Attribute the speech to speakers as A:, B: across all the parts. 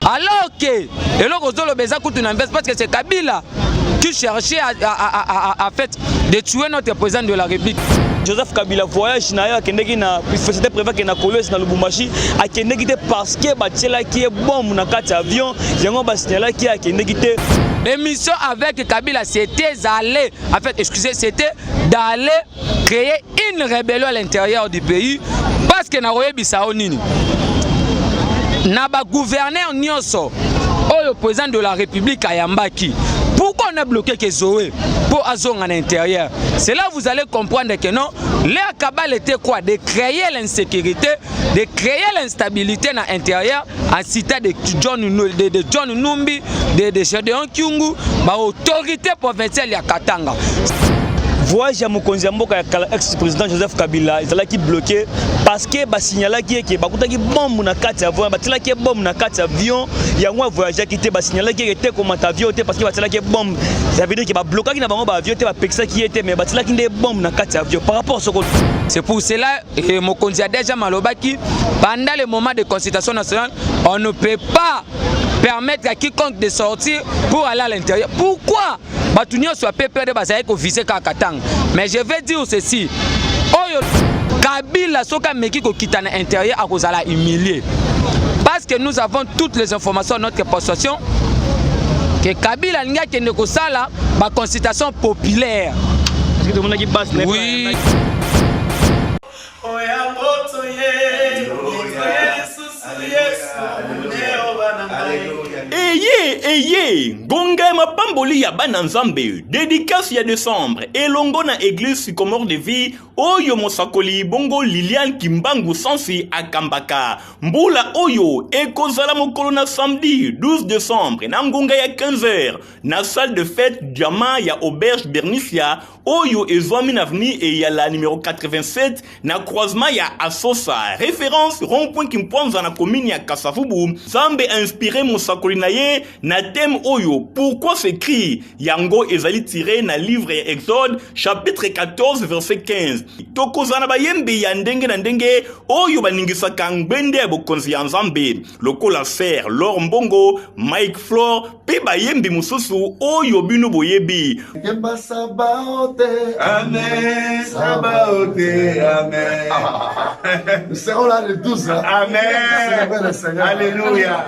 A: Alors que, et là, parce que c'est Kabila qui cherchait à fait de tuer notre président de la République.
B: Joseph Kabila voyage na kendeki na société privée qui na Kolwezi na Lubumbashi a kendeki te parce que batela qui est bombe na kati avion yango ba signala qui a kendeki te.
A: L'émission avec Kabila c'était d'aller créer une rébellion à l'intérieur du pays parce que na royebisa nini na ba gouverneur nyonso le président de la République Ayambaki. Pourquoi on a bloqué Kezoé pour Azong à l'intérieur? C'est là que vous allez comprendre que non, leur cabale était quoi? De créer l'insécurité, de créer l'instabilité à l'intérieur en citant de John Numbi, de Gédéon Kyungu, l'autorité provinciale de Katanga.
B: Voyage à Mokonzi Mboka ya ex-président Joseph Kabila, ils allaient qui bloqué parce que ba signala qui est bakuta qui bombe na kati avion, batela qui bombe na kati avion, ya moi voyager qui était ba signala qui était comme avion parce que batela qui bombe, ça veut dire que ba bloqué qui na bango ba avion te ba pexa qui était mais batela qui des bombes na kati avion par rapport à ce que
A: c'est pour cela que Mokonzi a déjà malobaki pendant le moment de consultation nationale, on ne peut pas permettre à quiconque de sortir pour aller à l'intérieur. Pourquoi? Batunio soit pépé de basaï ko viser Katanga. Mais je vais dire ceci. Oyo Kabila soka meki ko kita na intérieur à cause la humilier. Parce que nous avons toutes les informations à notre possession que Kabila linga kende ko sala ba consultation populaire.
B: Est-ce que tout le monde qui passe?
A: Oui.
C: Eye, Gonga Mapamboli ya Bananzambe, dédicace ya décembre, et longo na église Sycomore de vie, Oyo Mosakoli, Bongo Liliane Kimbangu Sansi Akambaka, Mbula Oyo, Ekozala Mokolo na samedi 12 décembre, Nangonga ya 15h, na salle de fête Diama ya Auberge Bernicia, Oyo Ezwami Avenue et ya la numéro 87, na croisement ya Asosa, référence rond-point Kimponza na commune ya Kasavubu, Zambe inspiré Mosakoli naye, na thème Oyo, pourquoi s'écrit Yango ezali tiré na livre Exode, chapitre 14, verset 15. Tokozana bayembe ya ndenge na ndenge, Oyo baningisaka ngbende ya bokonzi ya Nzambe, lokola Fer, Lor Mbongo, Mike Flor, pe bayembe mususu, Oyo bino boyebi.
D: Kemba Sabaote,
E: Amen, Sabaote, Amen.
D: Nous serons là le 12.
E: Amen. Alléluia.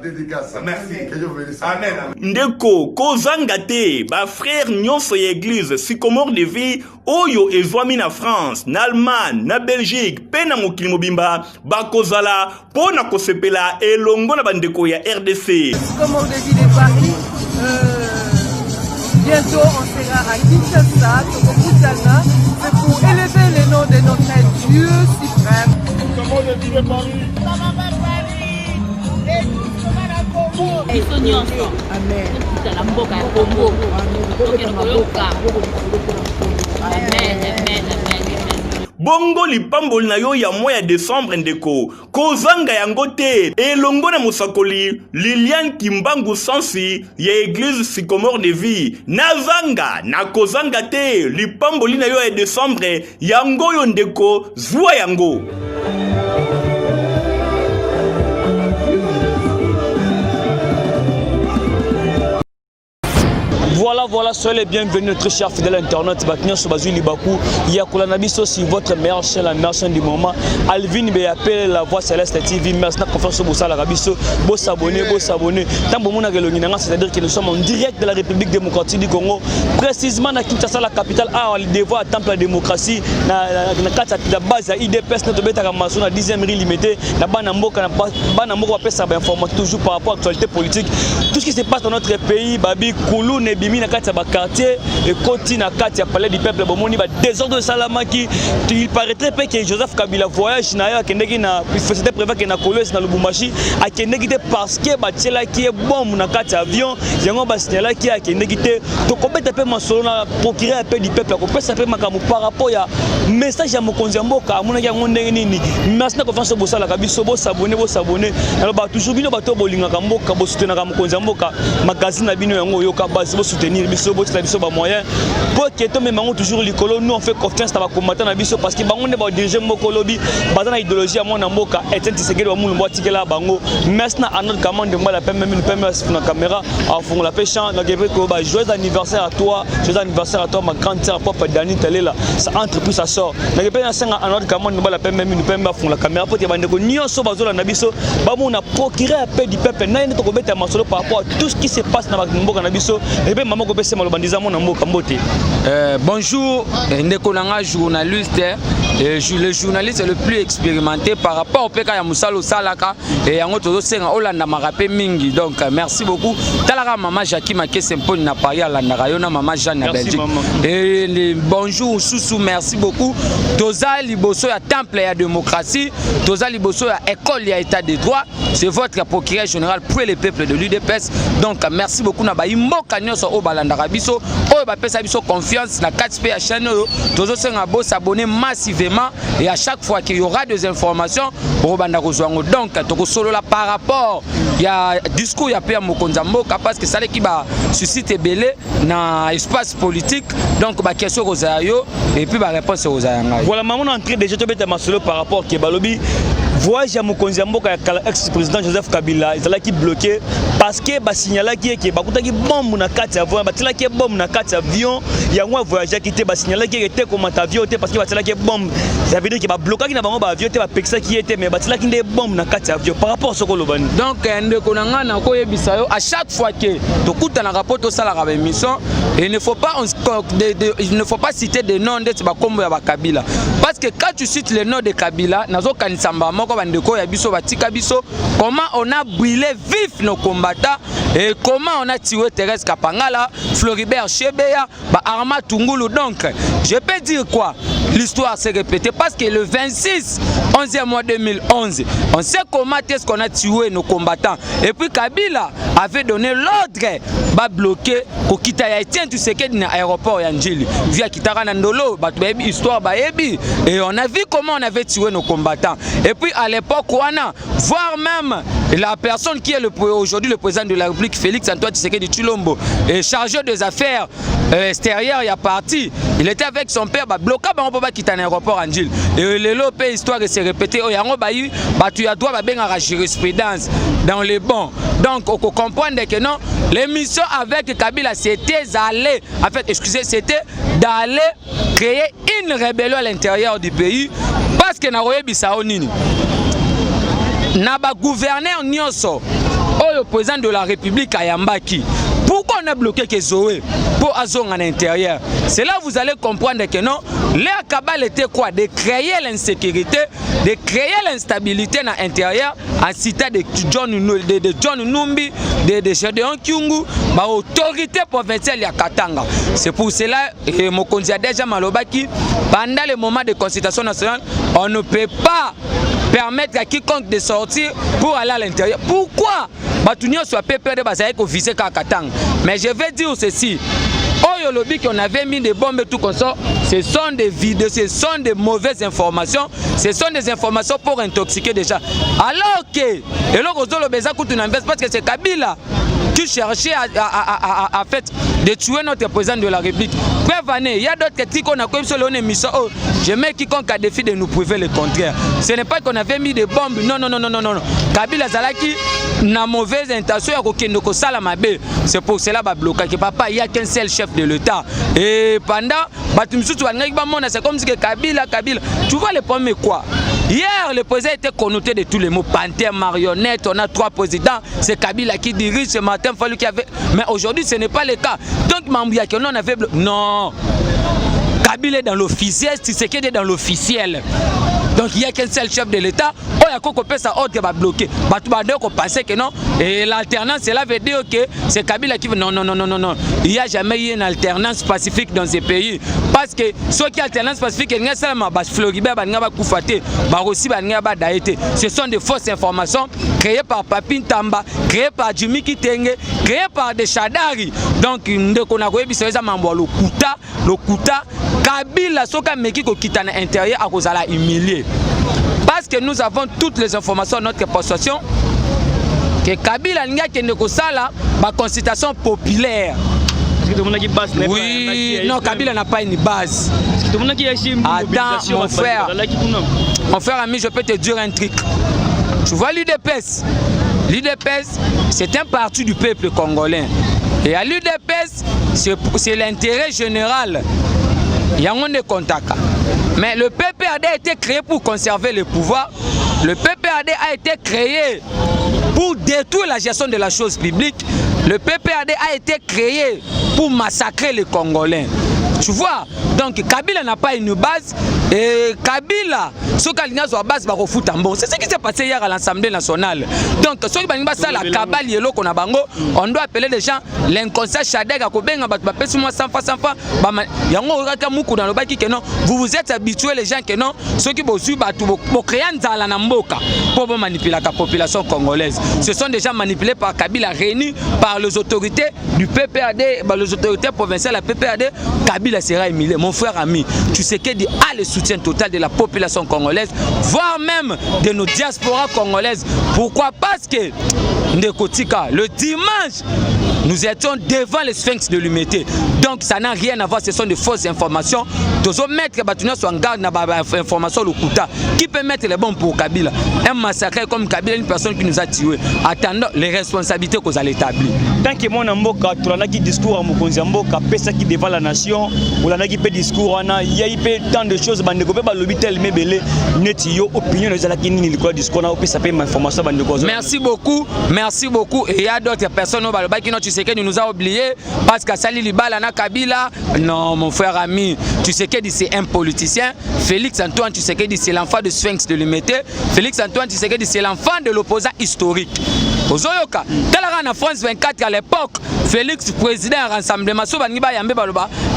D: Dédicace.
E: Merci.
D: Que Dieu vous bénisse.
E: Amen.
C: Ndeko, kozangate, ba frère nyonso ya église Sycomore de vie, Oyo ezwami na France, na Allemagne, na Belgique, pe na mokili mobimba, bakozala, pona kosepela, elongo na bandeko ya RDC.
F: Sycomore de vie de Paris, bientôt on sera à Kinshasa, Tokokutana, c'est pour élever le nom de notre Dieu suprême.
E: Sycomore de vie de Paris.
F: Amen.
C: Bongo lipamboli na yo ya mois ya décembre ndeko, kozanga yango te, elongo na Mosakoli, Liliane Kimbangu Sansi, ya église Sycomore de vie, nazanga, na kozanga te, lipamboli na yo ya décembre, yango yo ndeko, zwa yango. Voilà, soyez les bienvenus, notre chers fidèles internautes. Baknya Sobazu Libaku, Yakoula Nabiso, si votre meilleure chaîne, la meilleure chaîne du moment. Alvin Béapé, la voix céleste TV, merci de confiance au Bossa la Rabiso, beau s'abonner. Tant bon monde a c'est-à-dire que nous sommes en direct de la République démocratique du Congo, précisément dans Kinshasa, la capitale. On devoir attendre la démocratie, la base à IDPS, notre bête à Ramassou, la 10e rue limitée, la Banamboka, va ça information toujours par rapport à l'actualité politique. Tout ce qui se passe dans notre pays, Babi, Koulou, Nebimi, na kati ya quartier et continue na kati ya palais du peuple bomoni ba désordre salamaki. Il paraîtrait pas que Joseph Kabila voyage na ya kendeki na société privée qui na Kolwezi na Lubumbashi a kendeki te parce que batela qui est bombe na kati avion yango ba signala qui a kendeki te to kobeta pe masolo na procurer un peu du peuple ko pesa pe makamu par rapport ya
B: message ya mokonzi mboka amonaki yango ndenge nini merci na confiance bosala kabiso bo s'abonner alors toujours bino bato bolingaka mboka bo soutenir mokonzi mboka magazine na bino yango yoka base bo soutenir biso bo tla biso ba moyen pour que to même toujours likolo nous on fait confiance na ba combattant na biso parce que bango ne ba diriger mboko lobi baza na idéologie ya mwana mboka Etienne Tshisekedi wa mulumbo atikela bango merci na notre commande de moi la peine même na caméra à fond la pêche na gebe ko ba joyeux anniversaire à toi ma grande sœur papa Dani Talela ça entreprise ça sort na gebe na senga à notre commande de moi la peine même à fond la caméra pour te bande ko nyonso bazola na biso ba mo na procurer à paix du peuple na ndeko beta masolo par rapport à tout ce qui se passe na mboka na biso et bien maman ko pesa malobandiza mo na mboka mbote.
A: Bonjour ndeko nanga journaliste le journaliste le plus expérimenté par rapport au PK ya Musalo Salaka et yango tozo senga Olanda marape mingi donc merci beaucoup talaka maman Jackie Makese Mponi na Paris Alanda Rayona maman Jeanne na Belgique et bonjour Soussou merci beaucoup toza liboso ya temple ya démocratie toza liboso ya école ya état de droit c'est votre procureur général pour les peuples de l'UDPS donc merci beaucoup na ba imboka nyonso o balanda biso o ba pesa biso confiance na 4P ya chaîne tozo senga bo s'abonner massivement et à chaque fois qu'il y aura des informations pour banda kozwango donc toko solo là par rapport il y a discours ya père mokonzi mboka parce que ça qui va susciter belé na espace politique donc ba question rosayo et puis ba réponse rosayo
B: voilà maman on entrée déjà to beta masolo par rapport ke balobi voyage ya mokonzi mboka ya ex-président Joseph Kabila ezalaki bloqué parce que ba signalaki ke bakutaki bombe na kati avion batilaki bombe na kati avion yango voyage ki te ba signalaki ke te comme avion te parce que batilaki bombe ça veut dire que ba bloquaki na bango ba avion te ba pekisa ki était mais batilaki nde bombe na kati avion par rapport soko lobani
A: donc ndeko nanga na ko yebisa yo à chaque fois que tokuta na rapport to sala ka émission il ne faut pas citer des noms de ba kombo ya ba Kabila parce que quand tu cites le nom de Kabila nazo kanisamba moko bandeko ya biso batika biso comment on a brûlé vif nos combattants et comment on a tué Thérèse Kapangala, Floribert Chebeya, Arma Tungulu. Donc je peux dire quoi? L'histoire s'est répétée parce que le 26 11e mois 2011 on sait comment est-ce qu'on a tué nos combattants et puis Kabila avait donné l'ordre ba bloquer ko kita ya Etienne Tshisekedi na aéroport ya Njili via Kitara na Ndolo batu histoire ba yebi et on a vu comment on avait tué nos combattants et puis à l'époque voire même la personne qui est aujourd'hui le président de la République Félix Antoine Tshisekedi Tshilombo est chargé des affaires extérieures il y a parti il était avec son père ba bloquer ba on peut quitter un aéroport en Njili et le lopé histoire s'est répétée o yango ba yu ba tu ya droit ba benga la jurisprudence dans les bons donc on comprendre que non l'émission avec Kabila c'était d'aller en fait excusez c'était d'aller créer une rébellion à l'intérieur du pays parce que na royebisa onini na ba gouverneur nyonso le président de la République ayambaki. Pourquoi on a bloqué Kezoé pour Azong à l'intérieur? C'est là où vous allez comprendre que non, leur cabale était quoi? De créer l'insécurité, de créer l'instabilité à l'intérieur en citant de John Numbi, de Gédéon Kyungu, ma autorité provinciale à Katanga. C'est pour cela que Mokonzi a déjà malobaki, pendant le moment de consultation nationale, on ne peut pas permettre à quiconque de sortir pour aller à l'intérieur. Pourquoi? Soit pépé de Bazaï qu'on visait Katanga. Mais je vais dire ceci. Au lobby qu'on avait mis des bombes et tout comme ça, ce sont des vidéos, ce sont des mauvaises informations, ce sont des informations pour intoxiquer déjà. Alors que, et là, parce que c'est Kabila qui cherchait à fait de tuer notre président de la République. Preuve, il y a d'autres critiques qu'on a comme sur l'émission. Oh, je mets quiconque a défi de nous prouver le contraire. Ce n'est pas qu'on avait mis des bombes. Non. Kabila Zalaki n'a mauvaise intention à Kokendoko Salamabe. C'est pour cela que bloqué. Papa, il n'y a qu'un seul chef de l'État. Et pendant, c'est comme si Kabila. Tu vois le premier quoi? Hier, le président était connoté de tous les mots. Panthère, marionnette, on a 3 présidents. C'est Kabila qui dirige ce matin. Fallu qu'il y avait... Mais aujourd'hui, ce n'est pas le cas. Donc, Mambouya, on avait... Non. Kabila est dans l'officiel, Tshisekedi est dans l'officiel. Donc il n'y a qu'un seul chef de l'État. Oh, il y a qu'on peut ça autre qui va bloquer. On pensait que non. Et l'alternance, cela veut dire que c'est Kabila qui veut. Non. Il n'y a jamais eu une alternance pacifique dans ces pays. Parce que ceux qui alternance pacifique, ce sont des fausses informations créées par Papin Tamba, créées par Jimmy Kitenge, créées par des Chadari. Donc, on a le Kuta, Kabila soka meki ko kitana intérieur à cause la humilier. Parce que nous avons toutes les informations à notre possession que Kabila linga kende ko sala ba consultation populaire. Oui, non, Kabila n'a pas une base. Attends, mon frère ami, je peux te dire un truc. Tu vois l'UDPS. L'UDPS, c'est un parti du peuple congolais. Et à l'UDPS, c'est l'intérêt général. Il y a un contact. Mais le PPAD a été créé pour conserver le pouvoir. Le PPAD a été créé pour détruire la gestion de la chose publique. Le PPAD a été créé pour massacrer les Congolais. Tu vois, donc Kabila n'a pas une base. Et Kabila, ce qu'il a sur la base, c'est ce qui s'est passé hier à l'Assemblée nationale. Donc, ce qui ça la cabale yelo qu'on a bango, on doit appeler les gens l'inconscient Chadeg à Kobenga, vous vous êtes habitués les gens que non, ceux qui créent dans la mboka pour manipuler la population congolaise. Ce sont des gens manipulés par Kabila, réunis par les autorités du PPAD, par les autorités provinciales, la PPAD. Kabila sera humilié. Mon frère ami, tu sais qu'il a le soutien total de la population congolaise, voire même de nos diasporas congolaises. Pourquoi? Parce que le dimanche, nous étions devant les sphinx de l'humilité. Donc ça n'a rien à voir, ce sont de fausses informations. Tous mettre Batounia sur en garde information le Kouta. Qui peut mettre les bons pour Kabila? Un massacre comme Kabila, une personne qui nous a tués. Attendons les responsabilités qu'on allait établir.
B: Tant que mon amboka, tu as un discours à Mokonzi Amboka, pesa qui devant la nation, ou la nagi pe discours, il y a tant de choses, bande gobe balobitel mebele, netio opinion de la kini ni quoi discours na opé ça peut information bande gozo.
A: Merci beaucoup, merci beaucoup. Et il y a d'autres personnes au Baloba qui tu sais que nous a oublié parce qu'à Sali Libala na Kabila, non mon frère ami, tu sais que c'est un politicien. Félix Antoine, tu sais que c'est l'enfant de Sphinx de l'Humilité. Félix Antoine, tu sais que c'est l'enfant de l'opposant historique. Ozoyoka, en France 24 à l'époque, Félix président du rassemblement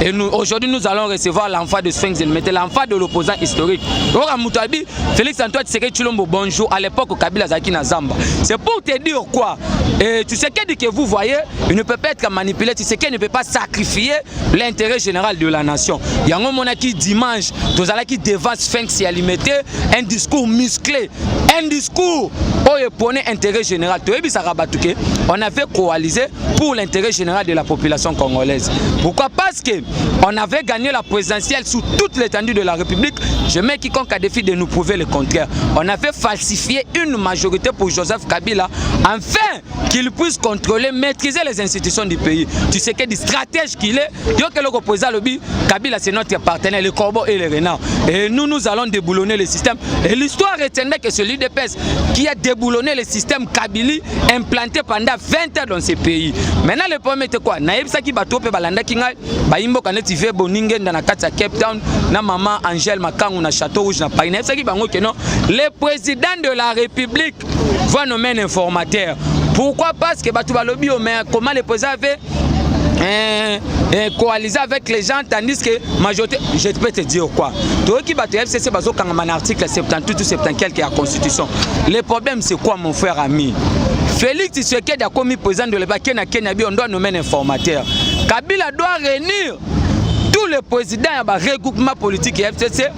A: et aujourd'hui nous allons recevoir l'enfant de Sphinx de l'Humilité, l'enfant de l'opposant historique. Félix Antoine Tshisekedi Tshilombo, bonjour, à l'époque au Kabila Zaki na Zamba. C'est pour te dire quoi? Et tu sais que vous voyez, il ne peut pas être manipulé, tu sais qu'il ne peut pas sacrifier l'intérêt général de la nation. Il y a un moment qui dimanche, nous allons qui devant Sphinx et l'Humilité, un discours musclé, un discours où il prenait intérêt général. On avait coalisé pour l'intérêt général de la population congolaise. Pourquoi? Parce qu'on avait gagné la présidentielle sous toute l'étendue de la République. Je mets quiconque à défi de nous prouver le contraire. On avait falsifié une majorité pour Joseph Kabila afin qu'il puisse contrôler, maîtriser les institutions du pays. Tu sais quel stratège qu'il est. Kabila c'est notre partenaire, le corbeau et le renard. Et nous allons déboulonner le système. Et l'histoire retiendrait que celui de PES qui a déboulonné le système Kabili implanté pendant 20 ans dans ces pays. Maintenant le problème est quoi? Naïbsa qui bateau pe balanda kinga baimbo kaneti ve boningen dans la carte Cape Town na maman Angèle Makangu na Château Rouge na Paris. Naïbsa qui bango que non, le président de la République va nommer un informateur. Pourquoi? Parce que batou balobi o mais comment le président avait coalisé avec les gens tandis que majorité, je peux te dire quoi, toi qui battu FCC bazo quand un article 78 ou 74 qui est la constitution. Le problème c'est quoi mon frère ami? Félix Tshisekedi a commis président de l'État Kenya, on doit nommer un informateur. Kabila doit réunir tous les présidents à regroupement politique et FCC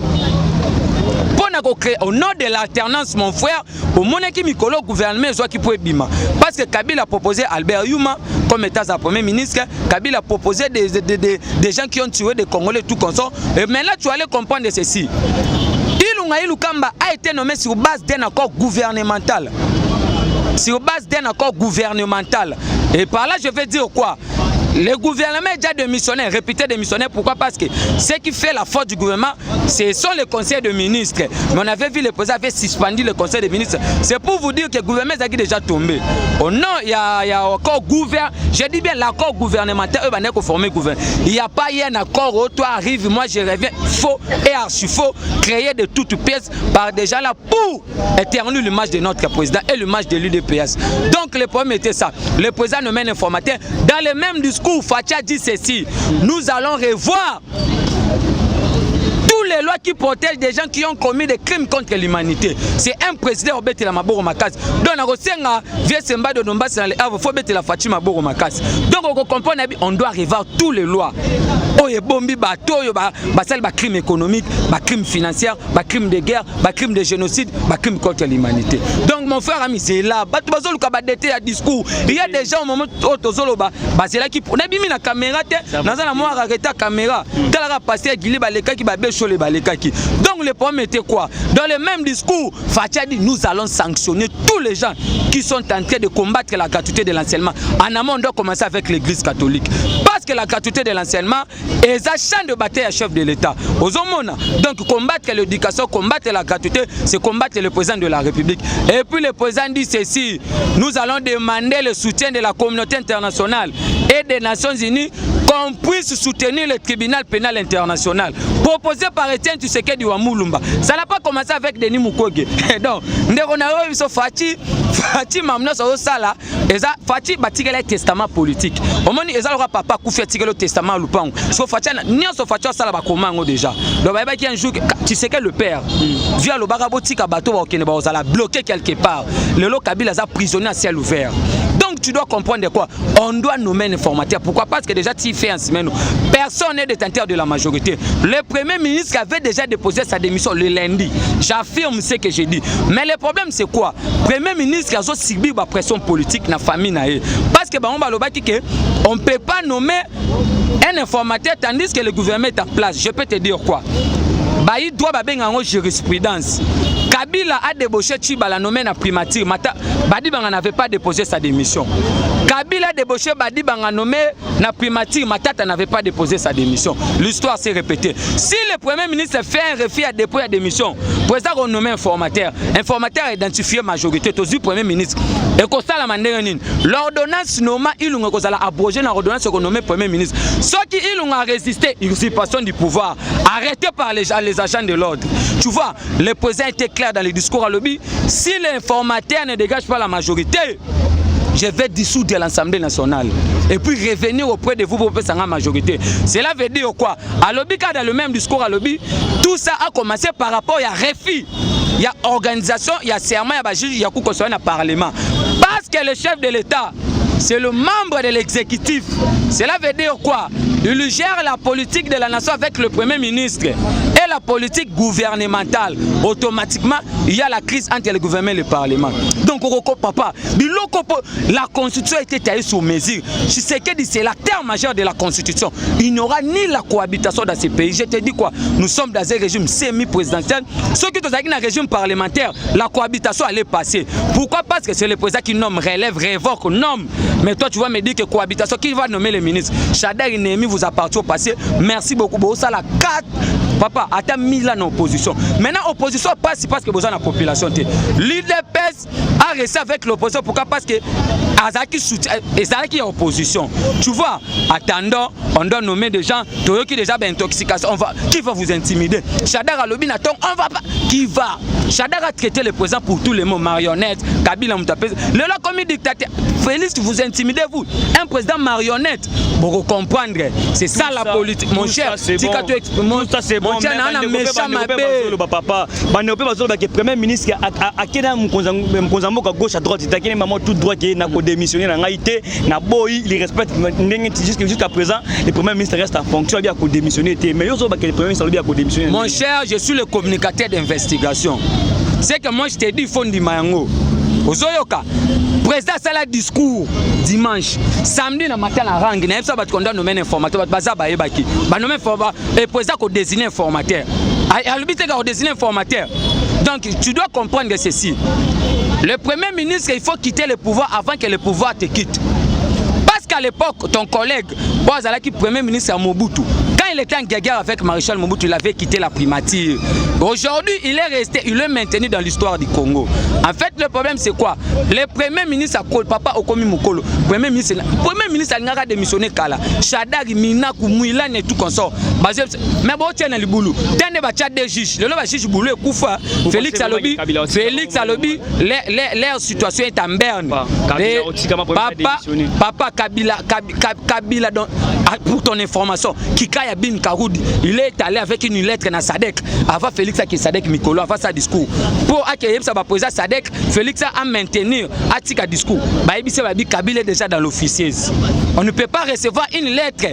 A: pour créer au nom de l'alternance mon frère au monde qui mikolo gouvernement soit qui peut bima parce que Kabila a proposé Albert Yuma comme état sa premier ministre. Kabila a proposé des gens qui ont tué des Congolais tout comme ça. Et maintenant tu allais comprendre ceci. Ilunga Kamba a été nommé sur base d'un accord gouvernemental. Sur base d'un accord gouvernemental. Et par là je vais dire quoi? Le gouvernement est déjà démissionnaire, réputé démissionnaire. Pourquoi? Parce que ce qui fait la faute du gouvernement, ce sont les conseils de ministres. Mais on avait vu le président avait suspendu le conseil de ministres. C'est pour vous dire que le gouvernement est déjà tombé. Oh non, il y a encore gouvernement. Je dis bien l'accord gouvernemental, il n'y a pas eu un accord où toi arrives, moi je reviens faux et archi faux, créé de toutes pièces par des gens là pour éternuer l'image de notre président et l'image de l'UDPS. Donc le problème était ça. Le président nous mène informateur. Dans le même discours, Fatia dit ceci, nous allons revoir tous les lois qui protègent des gens qui ont commis des crimes contre l'humanité. C'est un président au Betela Maboro Makas. Donc on a vieux Semba de Dombas dans les Havres, faut Betela Fatima Maboro Makas. Donc on comprend on doit revoir toutes les lois. Oye bombi bateau, basal ba crime économique, ba crime financier, ba crime de guerre, ba crime de génocide, ba crime contre l'humanité. Donc mon frère ami c'est là, bato bazolo ka ba dété à discours. Il y a des gens au moment où tozolo ba c'est là qui on a bimi na caméra té, dans la moi arrêter caméra. Tala passer Guili baleka qui ba becho les baleka qui. Donc le problème était quoi? Dans le même discours, Fatia dit nous allons sanctionner tous les gens qui sont en train de combattre la gratuité de l'enseignement. En amont on doit commencer avec l'église catholique. Parce que la gratuité de l'enseignement est un champ de bataille à chef de l'État. Donc combattre l'éducation, combattre la gratuité, c'est combattre le président de la République. Et puis le président dit ceci, nous allons demander le soutien de la communauté internationale et des Nations Unies qu'on puisse soutenir le tribunal pénal international proposé par Etienne Tshisekedi wa Mulumba. Ça n'a pas commencé avec Denis Mukwege. Donc, Fati Mamna so sala, Fati batika le testament politique. Au moment où le papa Koufi a le testament Lupango. So Fati ni so Fati sala ba komango déjà. Donc ba qui un jour Tshisekedi le père via le bagabotika bateau ba okene ba ozala bloqué quelque part. Le lo Kabila a prisonnier à ciel ouvert. Donc tu dois comprendre de quoi on doit nommer un informateur. Pourquoi? Parce que déjà tu fais en semaine, personne n'est détenteur de la majorité. Le premier ministre avait déjà déposé sa démission le lundi. J'affirme ce que j'ai dit. Mais le problème c'est quoi? Premier ministre a subi la pression politique dans la famille. Parce que on ne peut pas nommer un informateur tandis que le gouvernement est en place. Je peux te dire quoi? Il doit avoir une jurisprudence. Kabila a débauché Tchibala nommé na primature. Badi Banga n'avait pas déposé sa démission. Kabila a débauché Badi Banga nommé na primature. Matata n'avait pas déposé sa démission. L'histoire s'est répétée. Si le Premier ministre fait un refus à déposer la démission, le président a nommé informateur. Informateur a identifié majorité. Tout le Premier ministre. Et comme ça, l'ordonnance nommée, il a abrogé l'ordonnance nommée Premier ministre. Ceux qui ont résisté, usurpation du pouvoir, arrêté par les agents de l'ordre. Tu vois, le président était clair dans les discours à lobby. Si l'informateur ne dégage pas la majorité, je vais dissoudre l'Assemblée nationale et puis revenir auprès de vous pour faire la majorité. Cela veut dire quoi? À lobby, dans le même discours à lobby, tout ça a commencé par rapport à refus. Il y a organisation, il y a serment, il y a juge, il y a coup concernant le Parlement. Parce que le chef de l'État, c'est le membre de l'exécutif. Cela veut dire quoi? Il gère la politique de la nation avec le Premier ministre et la politique gouvernementale. Automatiquement, il y a la crise entre le gouvernement et le Parlement. Donc, papa, la Constitution a été taillée sous mesure. C'est l'acteur majeur de la Constitution. Il n'y aura ni la cohabitation dans ces pays. Je te dis quoi? Nous sommes dans un régime semi-présidentiel. Ceux qui sont dans un régime parlementaire, la cohabitation allait passer. Pourquoi? Parce que c'est le président qui nomme, relève, révoque, nomme. Mais toi, tu vas me dire que cohabitation, qui va nommer le ministre? Chadar Inemi vous appartient au passé. Merci beaucoup. Ça, la 4. Papa, attends 1000 ans en opposition. Maintenant, opposition passe parce que vous avez la population. L'IDPS a resté avec l'opposition. Pourquoi? Parce que Azaki soutient, Azaki est opposition. Tu vois, attendant, on doit nommer des gens qui déjà intoxication. Qui va vous intimider? Chadar Alobi attend, on va pas. Qui va? Chadar a traité le président pour tous les mots, marionnette, Kabila Moutapé. Le là, comme dictateur, Félix, vous intimidez vous. Un président marionnette, pour vous comprendre, c'est ça la politique. Mon cher,
B: c'est bon. Mon ça c'est bon. Papa, le premier ministre a Kena Mkonzamboka gauche à droite, il a maman tout droit qui n'a pas démissionné dans l'Haïti, n'a boy, il respecte jusqu'à présent, le premier ministre reste en fonction, il a démissionné. Mais le premier ministre a démissionné.
A: Mon cher, je suis le communicateur d'investigation. C'est que moi je t'ai dit, il faut du Mayango. Ozoyoka, président Sala discours dimanche, samedi na matin la rangue, na yebsa bat konda nommer informateur, bat baza ba yebaki. Ba nommer informateur et président ko désigner informateur. A l'obité ko désigner informateur. Donc tu dois comprendre ceci. Le premier ministre, il faut quitter le pouvoir avant que le pouvoir te quitte. Parce qu'à l'époque, ton collègue, Boazalaki, premier ministre à Mobutu, quand il était en guerre avec Maréchal Mobutu, il avait quitté la primature. Aujourd'hui, il est resté, il est maintenu dans l'histoire du Congo. En fait, le problème, c'est quoi? Le premier ministre, Papa Okomi Mukolo, premier ministre a démissionné Kala. Chadari, Minaku, Mouilan et tout comme ça. Mais bon, tiens, le boulot. Tiens, des tchad des juges. Le juge boulot est Koufa. Félix Alobi, leur situation est en berne. Papa Kabila, pour ton information, Kikaya Sabine Karoudi, il est allé avec une lettre dans Sadek avant Félix qui Sadek Mikolo avant sa discours pour accueillir ça va poser Sadek Félix a maintenir atika discours ba ebise ba bi Kabila est déjà dans l'officieuse. On ne peut pas recevoir une lettre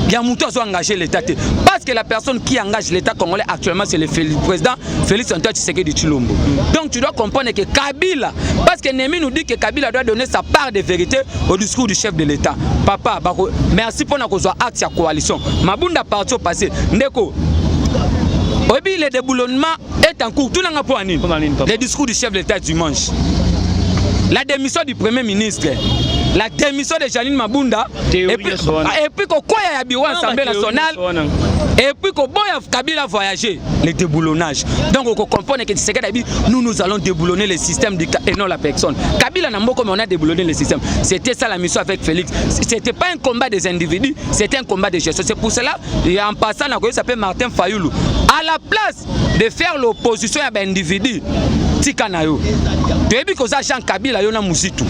A: Yamouto a engagé l'État parce que la personne qui engage l'État congolais actuellement c'est le président Félix Antoine Tshisekedi Tshilombo. Donc tu dois comprendre que Kabila, parce que Némi nous dit que Kabila doit donner sa part de vérité au discours du chef de l'État. Papa, merci pour notre acte de coalition. Mabunda parti au passé. Ndeko, le déboulonnement est en cours. Tout le monde le discours du chef de l'État dimanche. La démission du Premier ministre. La démission de Janine Mabunda et puis quoi y a bureau Assemblée nationale et puis qu'on Kabila voyager le déboulonnage. Donc on comprend que nous allons déboulonner le système et non la personne. Kabila n'a pas comme on a déboulonné le système. C'était ça la mission avec Félix. C'était pas un combat des individus, c'était un combat de gestion. C'est pour cela en passant la il s'appelle Martin Fayoulou. À la place de faire l'opposition à un individu, Tikanayo. Tu as vu que ça Jean Kabila yona musitu.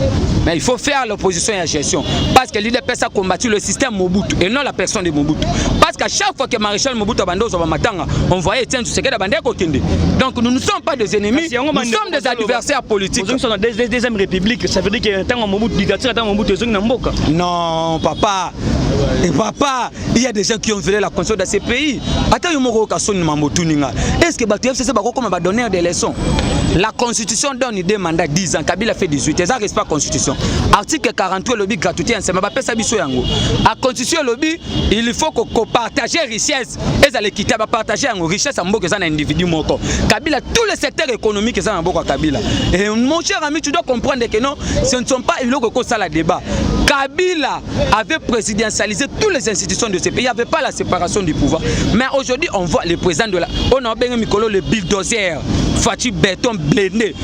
A: Mais il faut faire l'opposition et la gestion. Parce que l'IDPS a combattu le système Mobutu et non la personne de Mobutu. Parce qu'à chaque fois que Maréchal Mobutu a bandé au Matanga, on voyait Etienne Tshisekedi bandé à Kokende. Donc nous ne sommes pas des ennemis, nous sommes des adversaires politiques.
B: Nous sommes dans des deuxième république, ça veut dire que tant Mobutu dictature, tant Mobutu est Namboka.
A: Non, papa. Et papa, il y a des gens qui ont violé la constitution de ces pays. Est-ce que c'est comme va donner des leçons? La constitution donne des mandats 10 ans. Kabila fait 18. Et ça reste pas constitution. Article 43, lobby gratuité. La constitution lobby, il faut qu'on partage richesse. Et ça les quitter partager en richesse en beaucoup d'individus. Kabila, tous les secteurs économiques sont en beaucoup Kabila. Et mon cher ami, tu dois comprendre que non, ce ne sont pas ils ont ça le débat. Kabila avait présidentialisé toutes les institutions de ce pays. Il n'y avait pas la séparation du pouvoir. Mais aujourd'hui, on voit le président de la... On a bien Mikolo, le bulldozer, Fatih Béton, blindé.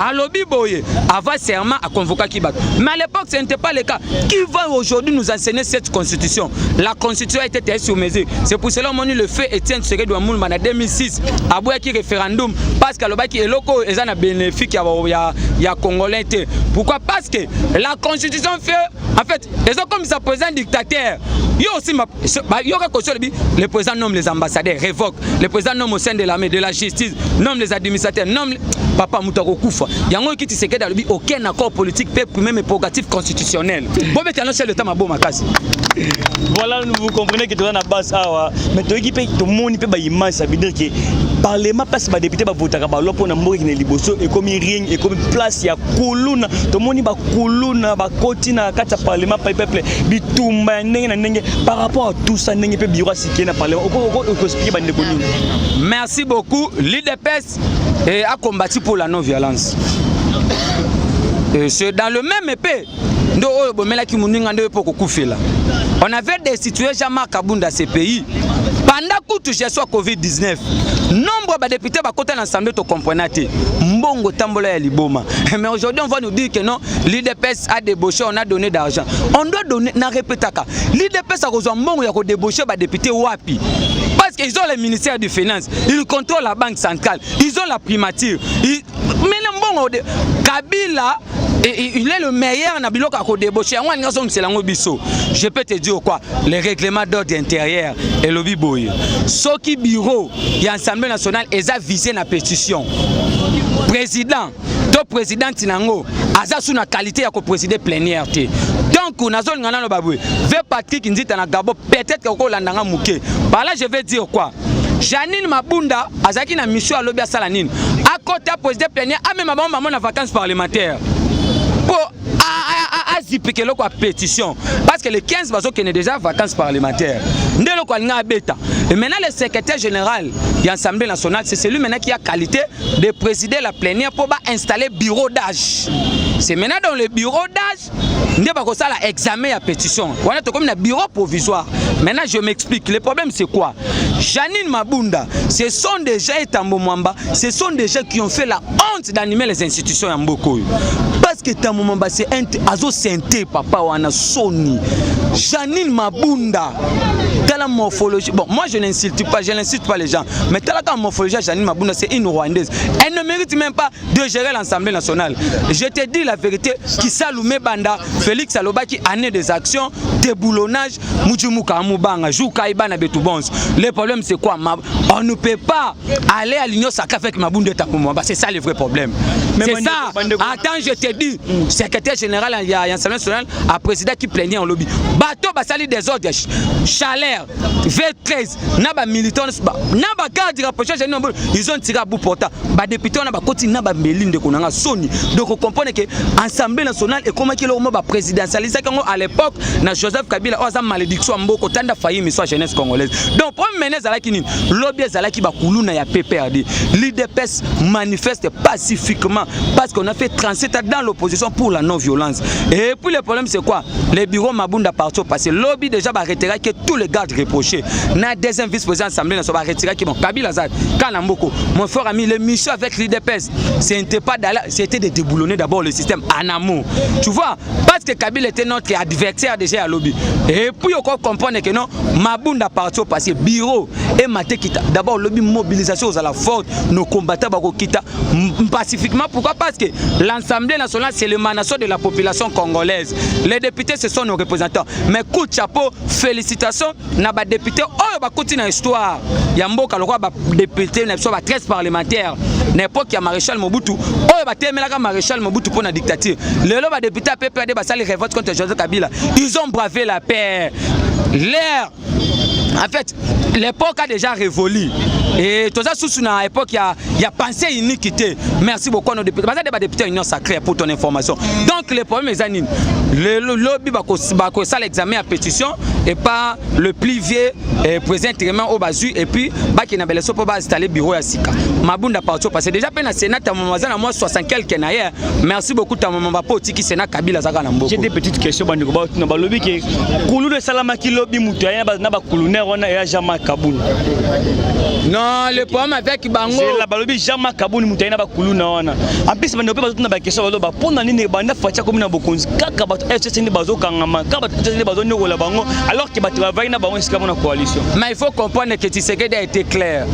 A: À lobby boye, avant serment à convoquer Kibat. Mais à l'époque, ce n'était pas le cas. Qui va aujourd'hui nous enseigner cette constitution? La constitution a été sur mesure. C'est pour cela qu'on a le fait Etienne Tshisekedi Tshilombo en 2006. À Boyaki référendum. Parce que l'obaki est loco, ils ont bénéfique il y a Congolais. Pourquoi? Parce que la constitution fait, en fait, ils ont comme ça président dictateur. Il y a aussi le président nomme les ambassadeurs, révoque. Le président nomme au sein de l'armée, de la justice, nomme les administrateurs, nomme Papa Moutaro Koufa. Il y a un qui s'est dit aucun accord politique peut primer mes prérogatives constitutionnelles. Bon, mais c'est le temps à Bomakasi.
B: Voilà, vous comprenez que tu es dans la base. Mais tout le monde peut image, ça veut dire que parlement passe par député va voter par l'oppo na mboki ne liboso et comme ring et comme place ya kuluna tout le monde va kuluna va kotina kata parlement peuple bitumba ndenge par rapport à tout ça ndenge pe biro sikena na parlement ko expliquer bande bonini.
A: Merci beaucoup. L'IDPS a combattu pour la non-violence. C'est dans le même épée. On avait destitué Jean-Marc Kabunda dans ces pays. Pendant que je sois Covid-19, nombre de députés va côté l'ensemble de comprenate. Mbongo tambola ya liboma. Mais aujourd'hui on va nous dire que non, l'IDPS a débauché, on a donné d'argent. On doit donner, na répétaka. L'IDPS a reçu mbongo ya ko débaucher ba député wapi. Parce qu'ils ont le ministère des Finances, ils contrôlent la banque centrale, ils ont la primature. Mais le mbongo de Kabila, il est le meilleur na biloko à ko débaucher. Je peux te dire quoi? Les règlements d'ordre intérieur et le biboy. Ce qui bureau, il y a l'Assemblée nationale, ils ont visé la pétition. Président, le président Tinango, a sous la qualité à présider plénière. Donc, on a zone ngana baboué. Ve Patrick Nzit na Gabo, peut-être qu'on l'andanga mouké. Par là, je vais dire quoi? Janine Mabunda, azaki na mission à l'obia salanine. À côté à présider plénière, a même maman na vacances parlementaires. Pour zipiquer le pétition parce que le 15 bazo qui est déjà vacances parlementaires. Et maintenant le secrétaire général de l'Assemblée nationale, c'est celui maintenant qui a qualité de présider la plénière pour installer bureau d'âge. C'est maintenant dans le bureau d'âge, on a l'examen à pétition. On a comme un bureau provisoire. Maintenant je m'explique. Le problème c'est quoi? Janine Mabunda, ce sont des gens Tambo Mwamba, ce sont des gens qui ont fait la honte d'animer les institutions en Mboko. Parce que Tambo Mwamba c'est un azo santé papa wana Sony. Janine Mabunda, Dans la morphologie, bon, moi je n'insulte pas les gens, mais dans la morphologie, Janine Mabunda, c'est une Rwandaise. Elle ne mérite même pas de gérer l'Assemblée nationale. Je te dis la vérité, qui Saloumé Banda, Félix Aloba qui a né des actions, déboulonnage, Moudjoumouka Moubanga, Jouka Ibana Betoubons. Le problème c'est quoi? On ne peut pas aller à l'Union Sacrée avec Mabunda Takoumouamba, c'est ça le vrai problème. C'est ça. Attends, je te dis, secrétaire général de l'Assemblée nationale a président qui plaignait en lobby. Bateau Basali des ordres, Chaleur, V13, Naba militants, Naba garde rapproché, ils ont tiré à bout portant. Bah député on a côté Naba Meline de Konanga Sony. Donc on comprend que l'Assemblée nationale est comme qu'il a présidentialisé à l'époque, na Joseph Kabila a malédiction mboko tanda failli mais soit jeunesse congolaise. Donc pour mener Zalaki lobby Zalaki bakuluna ya PPRD. L'IDPS manifeste pacifiquement parce qu'on a fait 37 ans dans l'opposition pour la non-violence. Et puis le problème c'est quoi? Les bureaux Mabunda partout passé. Lobby déjà va retirer que tous les gardes reprochés. Na deuxième vice-président de l'Assemblée nationale va retirer que bon Kabila Zad, Kanamboko, mon frère ami, les missions avec l'IDPS, c'était de déboulonner d'abord le système en amont. Tu vois, parce que Kabila était notre adversaire déjà à lobby. Et puis on comprend que non, Mabunda partout passé bureau et Maté Kita. D'abord lobby mobilisation aux à la force, nos combattants Bako Kita pacifiquement. Pourquoi? Parce que l'Assemblée nationale c'est le manasson de la population congolaise. Les députés ce sont nos représentants. Mais coup de chapeau, félicitations n'a pas député. Oh bah continue l'histoire. Yamboka le roi député n'a pas 13 parlementaires. N'importe qui a maréchal Mobutu. Oh bah témélaga maréchal Mobutu pour la dictature. Le lobby député PPRD bah ça les révoltes contre Joseph Kabila. Ils ont bravé la paix. L'air. En fait, l'époque a déjà révolu. Et tout ça, sous une époque, il y a pensé iniquité. Merci beaucoup à nos députés. Parce que les députés Union Sacrée pour ton information. Donc, le problème est anine. Le lobby va ça l'examen à pétition et pas le plivier président intérimaire au basu et puis qui n'a pas le pour installer bureau à Sika. Mabunda partout parce que déjà peine à Sénat à mon à moi 60 quelques naïrs. Merci beaucoup à mon papa qui Sénat Kabila Zaka Nambo.
B: J'ai des petites questions dans le lobby qui Koulou de Salamaki lobby Moutaya na ba Koulouner on a Jama Kaboun.
A: Non, le problème avec Bango
B: c'est la lobby Jama Kaboun Moutaya na ba Koulouna wana. En plus on ne peut pas na ba question ba pona nini banda facha comme na bokonzi kaka ba FCC ni bazo kangama kaka ba FCC bazo nyokola bango alors que ba travailler na bango iska na coalition.
A: Mais il faut comprendre que Tshisekedi a été clair.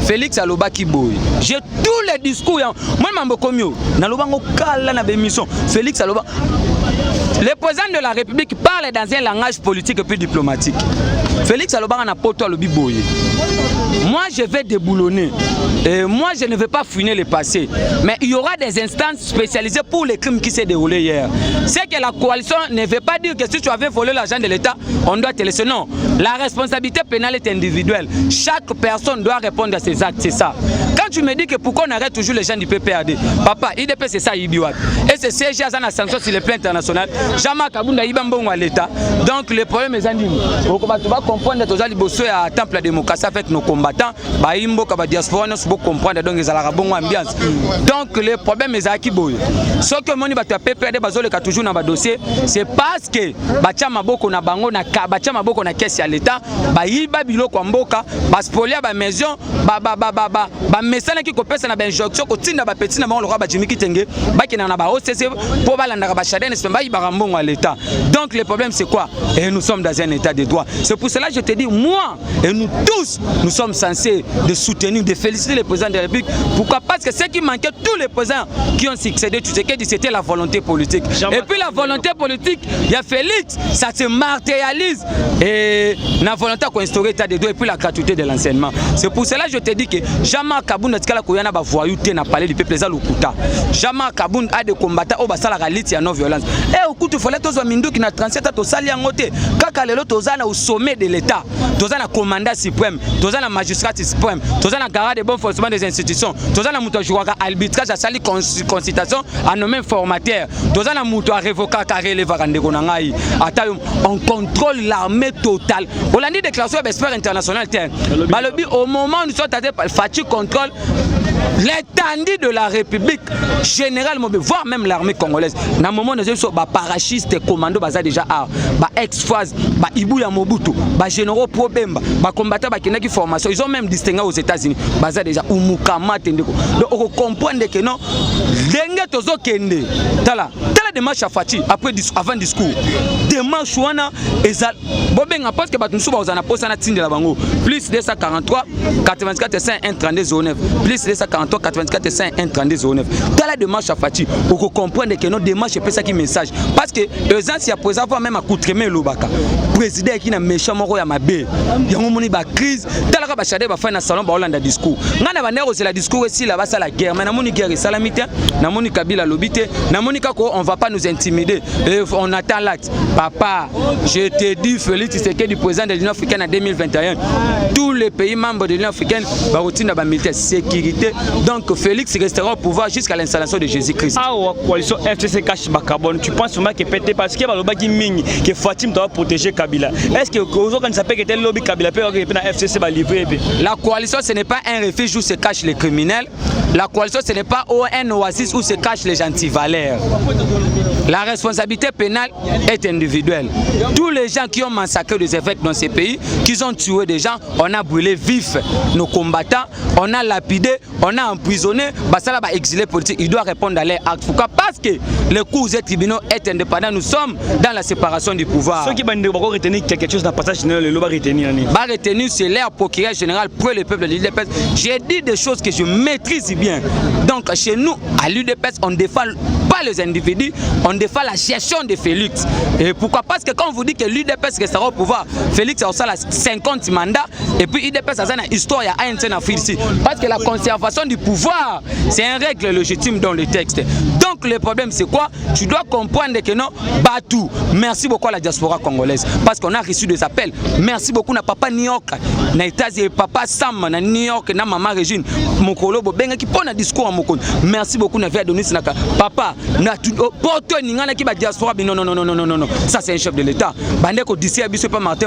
A: Félix Aloba Kiboy. J'ai tous les discours. Moi, je suis Félix Aloba. Le président de la République parle dans un langage politique et puis diplomatique. Félix Aloba n'a pas toi le biboy. Moi, je vais déboulonner. Et moi, je ne vais pas fouiner le passé. Mais il y aura des instances spécialisées pour les crimes qui s'est déroulés hier. C'est que la coalition ne veut pas dire que si tu avais volé l'argent de l'État, on doit te laisser. Non. La responsabilité pénale est individuelle. Chaque personne doit répondre à ses actes. C'est ça. Quand tu me dis que pourquoi on arrête toujours les gens du PPRD, papa, IDP c'est ça, Ibiwak. Et c'est CG à la sanction sur le plan international. Jamais Kabunda Ibambon à l'État. Donc le problème est anime. Tu vas comprendre que tu as bossé à temple de démocratie avec nos combattants. Baimbo Kaba diaspora, nous devons comprendre donc ils ont la bonne ambiance. Donc le problème est à Kiboy. Ce que mon PPRD bazole ka toujours dans le dossier, c'est parce que Bachama Boko na bango na Bachama Boko na caisse à l'État, Baïba Bilo Kwamboka, Baspolia ba maison, ba mesana qui kopesa na ba injonction ko tinda ba petit na ba le roi ba Jimmy Kitenge, ba ki na ba OCC pour ba landa ba Chaden Spemba Ibarambongo à l'État. Donc le problème c'est quoi? Et nous sommes dans un état de droit. C'est pour cela que je te dis moi et nous tous nous sommes censés de soutenir, de féliciter le président de la République. Pourquoi? Parce que ce qui manquait, tous les présidents qui ont succédé, tu sais que c'était la volonté politique. Et puis la volonté politique, il y a Félix, ça se matérialise et la volonté qu'on instaurer l'état de droit et puis la gratuité de l'enseignement. C'est pour cela que je te dis que jamais Kaboun n'a pas voyouté n'a parlé du peuple les Lukuta. Jamais Kaboun a des combattants au basala réalité à non violence. Et au coup tu fallait tous mindu qui n'a 37 ans au sali en côté. Kaka lelo tozana au sommet de l'État, tozana commandant suprême, tozana magistrat suprême, tozana garant de bon fonctionnement des institutions, tozana muto jouaka arbitrage à sali consultation à nommer formateur, tozana muto à révoquer carré les varande konangai. On contrôle l'armée totale. On a dit déclaration d'espère international. Au moment où nous sommes allés Fachi contrôle contrôle l'étendue de la République générale, voire même l'armée congolaise. Dans le moment où nous sommes parachistes, commandos, déjà ex-phase, Ibuya Mobutu, généraux pro-Bemba, combattants qui formation, ils ont même distingué aux États-Unis. Déjà Umukama Tendeko. Donc on comprend que non, dengue tozo kende. Tala démarche à Fati après avant discours. Démarche wana ezal. Bobenga parce que batunsu ba ozana posa na tinde la bango. Plus 243 84 5 132 09. Plus 243 84 5 132 09. Tala démarche à Fati. On comprend que non démarche peut ça qui message parce que urgence ya présent avoir même à coutremer lobaka. Président qui na méchant moko ya mabe. Yango moni ba crise. Tala ka ba chade ba fa na salon ba Hollande discours. Ngana ba nero c'est la discours aussi là bas ça la guerre. Mais na moni guerre salamité, na moni Kabila lobité, na moni kako on va pas nous intimider. Et on attend l'acte. Papa, je te dis Félix Tshisekedi du président de l'Union africaine en 2021. Tous les pays membres de l'Union africaine va retirer la militaire sécurité. Donc Félix restera au pouvoir jusqu'à l'installation de Jésus-Christ. Ah ouais, coalition FCC cache Bakabon. Tu penses sûrement que pété parce que le baki ming que Fatim doit protéger Kabila. Est-ce que quand ça peut que tel lobby Kabila peut que la FCC va livrer? La coalition ce n'est pas un refuge où se cachent les criminels. La coalition ce n'est pas un oasis où se cachent les gentils valeurs. La responsabilité pénale est individuelle. Tous les gens qui ont massacré des évêques dans ces pays, qui ont tué des gens, on a brûlé vifs nos combattants, on a lapidé, on a emprisonné, Bassala va exilé politique, il doit répondre à leurs actes. Pourquoi? Parce que le cours des tribunaux est indépendant, nous sommes dans la séparation du pouvoir. Ceux qui vont retenir quelque chose dans le passage général, le va retenir. Va retenir, c'est l'air procureur général pour le peuple de l'UDPS. J'ai dit des choses que je maîtrise bien. Donc chez nous, à l'UDPS, on ne défend pas les individus, on défend la gestion de Félix. Et pourquoi? Parce que quand on vous dit que l'UDPS restera au pouvoir, Félix a 50 mandats et puis l'UDPS a une histoire à ANC en Afrique ici. Parce que la conservation du pouvoir, c'est une règle légitime dans le texte. Donc le problème c'est quoi? Tu dois comprendre que non, Batou, merci beaucoup à la diaspora congolaise parce qu'on a reçu des appels. Merci beaucoup à papa New York, na États-Unis, papa Sam na New York, na maman Régine, mon colo Bobenga qui prend un discours à mon compte. Merci beaucoup na Adonis Naka. Papa, na porte ningana qui ba diaspora non. Ça c'est un chef de l'État. Bandeko d'ici à Bissou pas Martin.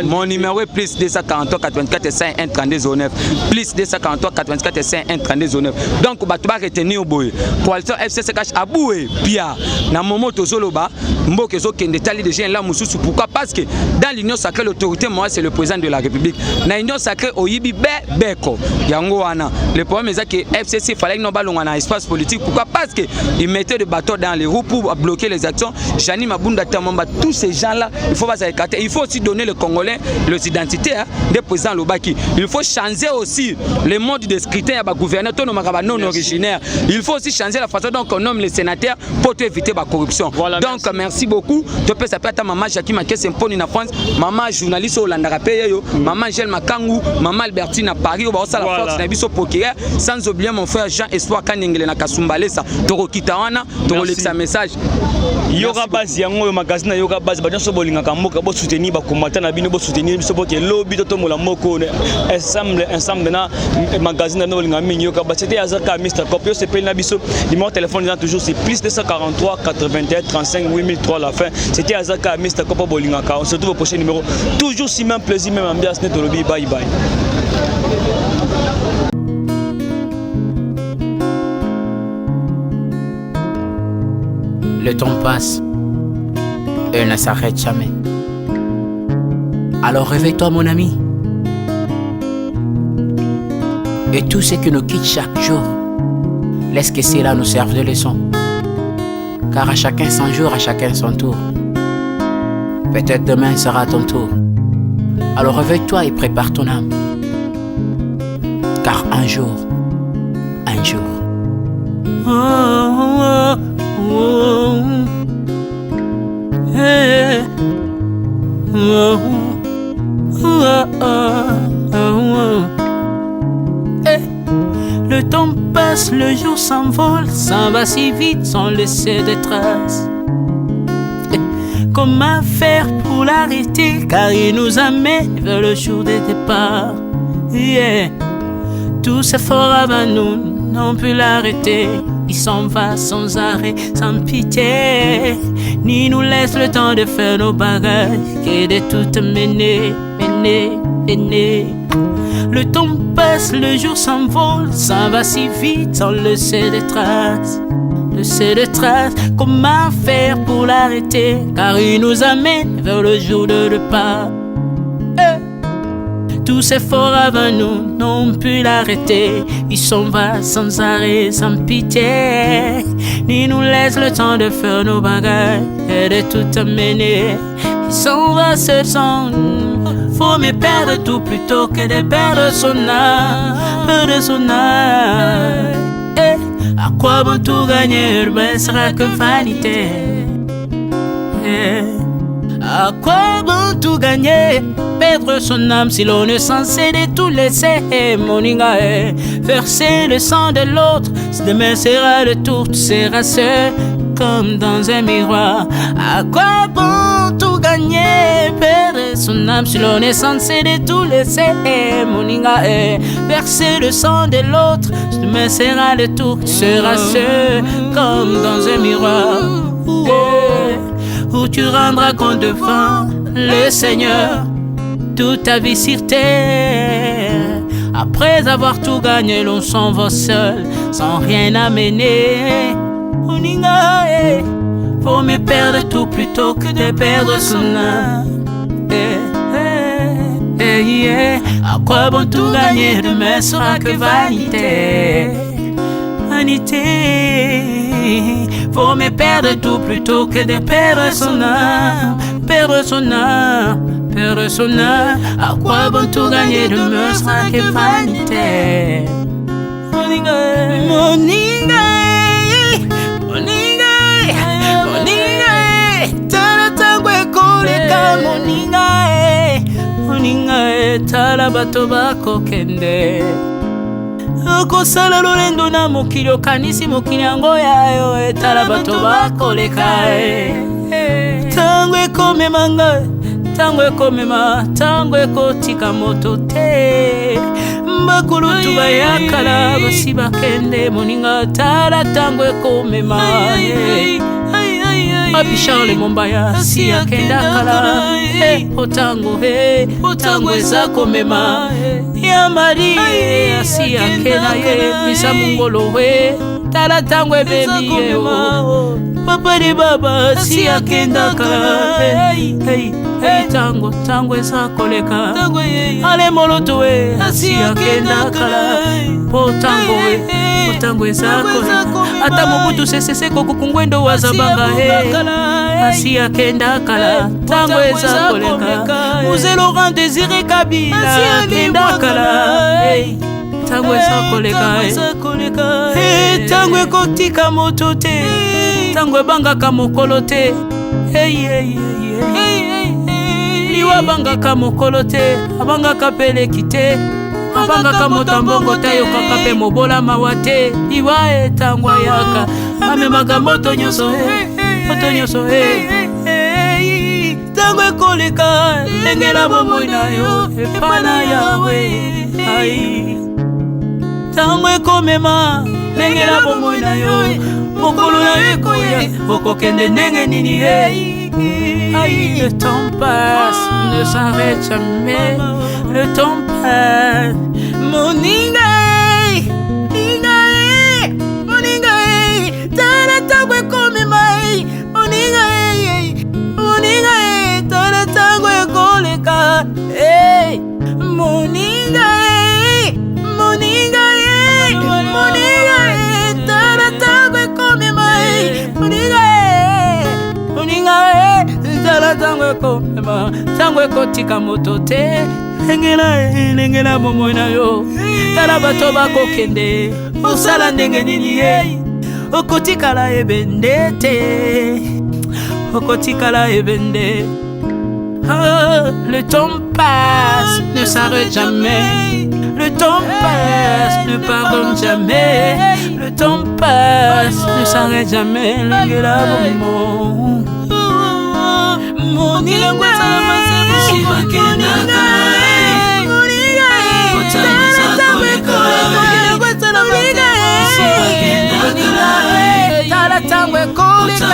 A: Mon numéro est plus 243 84 5 132 09. Plus 243 84 5 132 09. Donc ba tu vas retenir au boy. Coalition FCC cache aboué Pia. Na momo tozoloba mboke zo kende tali de gens là mususu. Pourquoi? Parce que dans l'union sacrée l'autorité moi c'est le président de la République. Dans l'union sacrée oyibi beko. Yango wana. Le problème c'est que FCC fallait non balonga na espace politique. Pourquoi? Parce que ils mettaient des bateaux dans les roues pour bloquer les actions. Jani Mabunda Tamamba, tous ces gens-là, il faut pas s'écarter. Il faut aussi donner les Congolais leur identité des présidents Lobaki. Il faut changer aussi le mode de scrutin à gouverner non originaire. Il faut aussi changer la façon dont on nomme les sénateurs pour éviter la corruption. Voilà, donc merci beaucoup. Tu peux s'appeler ta maman Jackie Maké Semponi na France, maman journaliste au Landarape, maman Gel Makangu, maman Albertine à Paris, au Barça la force na biso procureur, sans oublier mon frère Jean Espoir Kanengele na Kasumbalesa, Toro Kitawana, Toro Lexa message. Yoga base yango magazine na yoga base ba so bolinga kamoka bo soutenir ba combattant na bino bo soutenir biso bo ke lobby to mola moko ensemble na magazine na bolinga mingi yoga base c'était Azaka Mr Copio c'est payé na biso numéro téléphone là toujours c'est plus 243 81 35 8003 la fin c'était Azaka Mr Copio bolinga ka on se retrouve au prochain numéro toujours si même plaisir même ambiance net lobby bye bye.
G: Le temps passe et ne s'arrête jamais. Alors réveille-toi mon ami. Et tout ce qui nous quitte chaque jour, laisse que cela nous serve de leçon. Car à chacun son jour, à chacun son tour. Peut-être demain sera ton tour. Alors réveille-toi et prépare ton âme. Car un jour. Oh, oh, oh, hey. Oh, oh, oh, oh. Hey. Le temps passe, le jour s'envole, s'en va si vite sans laisser de traces. Hey. Comment faire pour l'arrêter, car il nous amène vers le jour de départ. Yeah. Tout s'effort avant nous, n'ont pu l'arrêter. Il s'en va sans arrêt, sans pitié, ni nous laisse le temps de faire nos bagages, que de tout mener. Le temps passe, le jour s'envole, ça va si vite, on le sait des traces. Comment faire pour l'arrêter? Car il nous amène vers le jour de repas. Tous ces forts avant nous n'ont pu l'arrêter. Ils s'en va sans arrêt, sans pitié. Ni nous laisse le temps de faire nos bagages et de tout amener. Ils s'en va seul sans nous. Faut me perdre tout plutôt que de perdre son âme. À quoi bon tout gagner, ben sera que vanité. À quoi bon tout gagner, perdre son âme si l'on est censé de tout laisser. Moninga, verser le sang de l'autre, demain sera le tour, tu seras seul comme dans un miroir. À quoi bon tout gagner, perdre son âme si l'on est censé de tout laisser. Moninga, verser le sang de l'autre, demain sera le tour, tu seras seul comme dans un miroir. Où tu rendras compte devant le Seigneur toute ta vie sur terre. Après avoir tout gagné, l'on s'en va seul, sans rien amener. Moninga, faut me perdre tout plutôt que de perdre son âme. À quoi bon tout gagner, demain sera que vanité. Faut me perdre tout plutôt que de perdre son âme. À quoi bon tout gagner, demain sera que vanité. Moninga, tala tangwe koleka. Moninga, tala bato bako kende. Okosala lolendo na mokili okanisi mokili yango yayo. Tala bato bakoleka. Tango ekomema ngai, tango ekomema, tango ekotika moto te. Bakulutu bayakala basi bakende. Moninga, tala tango ekomema. Papi Charles Mombaya si akenda kala. Otango eza komema. Ya Marie si akenda misa mungolo we. Tala tango ebemi papa de baba si akenda kala. Tango eza koleka. Ale moloto we si akenda kala. Tango eza koleka. Ata mobutu sesese kokukungwendo wazabanga asi akenda kala. Tango eza koleka. Muse Laurent Désiré Kabila akenda kala. Tango eza koleka. Tango ekotika moto te, tango ebangaka mokolo te. Liwa bangaka mokolo te, abangaka peleki te. Abangaka motambongo te, yokaka pe mobola mawa te. Liwa tango ayaka, amemaka moto nyonso tango ekoleka, engela bomoi na yo epana yawe. Tango ekomema, engela bomoi na yo mokolo na yo ekoya, okokende ndenge nini. Le temps passe, ne s'arrête jamais. Le temps passe. Moninga, tala tango ekomema. Moninga, tala tango ekoleka. Moninga, tala tango ekomema. Moninga, tala tango ekomema. Tango ekotika moto te. Engela momo na yo. Tala bato bakokende. Osala ndenge nini okotikala ebende te. Okotikala ebende. Le temps passe, ne s'arrête jamais. Le temps passe, ne pardonne jamais. Le temps passe, ne s'arrête jamais. L'engela momo. Moninga, tala tango ekoleka.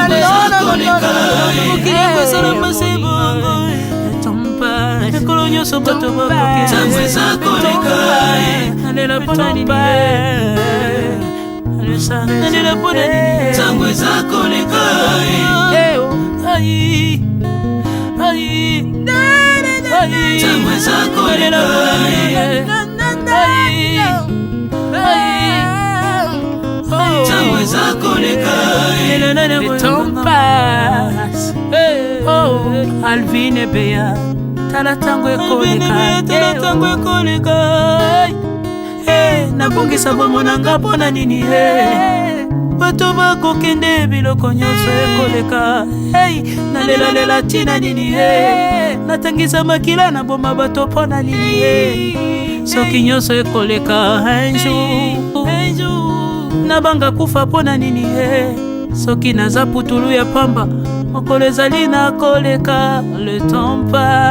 G: Le temps passe. nyonso bato bakoke ntango eza koleka nalela mpona nini nalela mpona nini ntango eza koleka ntango eza koleka ntango eza koleka le temps passe Alvin Beya tala tango ekoleka nabongisa bomona nga mpona nini bato bakokende biloko nyonso ekoleka nalelalela ntina nini natangisa makila na boma bato mpona nini soki nyonso ekoleka un jour nabanga kufa mpona nini soki naza putulu ya pamba mokolo ezali na koleka le temps passe